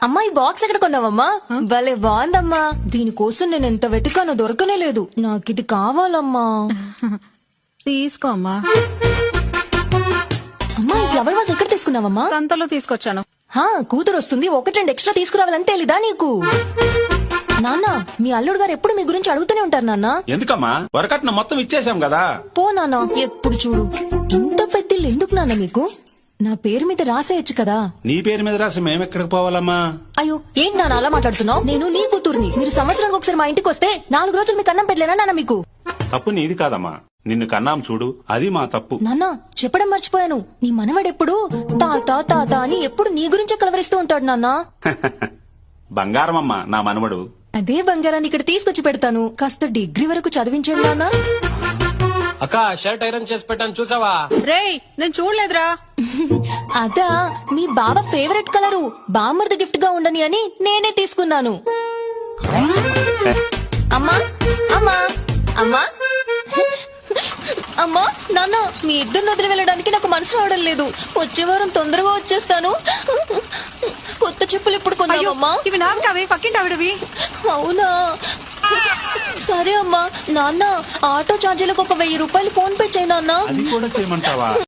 అమ్మా ఈ బాక్స్ ఎక్కడ కొన్నావమ్మా? భలే బాగుందమ్మా. దీనికోసం నేను ఎంత వెతికానో దొరకనే లేదు. నాకు ఇది కావాలమ్మా. తీసుకో అమ్మా. అమ్మా ఈ ఫ్లవర్ వాజ్ ఎక్కడ తీసుకున్నావమ్మా? సంతలో తీసుకొచ్చాను. కూతురు వస్తుంది, ఒకటి రెండు ఎక్స్ట్రా తీసుకురావాలని తెలీదా నీకు? నాన్న మీ అల్లుడు గారు ఎప్పుడు మీ గురించి అడుగుతూనే ఉంటారు నాన్న. ఎందుకమ్మా? వరకట్న మొత్తం ఇచ్చేసాం కదా. పో నాన్న, ఎప్పుడు చూడు ఇంత పెద్దిల్లు ఎందుకు నాన్న మీకు? నా పేరు మీద రాసేయచ్చు కదా. నీ పేరు మీద రాసి మేమెక్కడికి పోవాలమ్మా? అయ్యో ఏంటి నాన్న అలా మాట్లాడుతున్నావు? నేను నీ కూతుర్ని. మీరు సంవత్సరానికి ఒకసారి మా ఇంటికి వస్తే 4 రోజులు మీకు అన్నం పెట్టలేనా నాన్న? మీకు తప్పు నీది కాదమ్మా, నిన్ను కన్నాం చూడు, అది మా తప్పు. నాన్న చెప్పడం మర్చిపోయాను, నీ మనవడెప్పుడు తాత తాత అని ఎప్పుడు నీ గురించే కలవరిస్తూ ఉంటాడు నాన్న. బంగారమమ్మా నా మనవడు. అదే బంగారాన్ని ఇక్కడ తీసుకొచ్చి పెడతాను. కాస్త డిగ్రీ వరకు చదివించండి నాన్న. అక్క షర్ట్ ఐరన్ చేసి పెట్టాను చూసావా? రేయ్ నేను చూడలేదురా. అదా మీ బావ ఫేవరెట్ కలరు, బామ్మర్ది గిఫ్ట్ గా ఉండని అని నేనే తీసుకున్నాను. అమ్మా అమ్మా అమ్మా అమ్మా నాన్న మీ ఇద్దరిని వదిలి వెళ్ళడానికి నాకు మనసు రావడం లేదు. వచ్చే వారం తొందరగా వచ్చేస్తాను. కొత్త చెప్పులు ఎప్పుడు కొన్నావమ్మా? ఇవి నావి కావే, పక్కింటి ఆవిడవి. అవునా సరే అమ్మా. నాన్న ఆటో ఛార్జీలకు ఒక 1000 రూపాయలు ఫోన్ పే చేయి నాన్న. అది కూడా చేయమంటావా?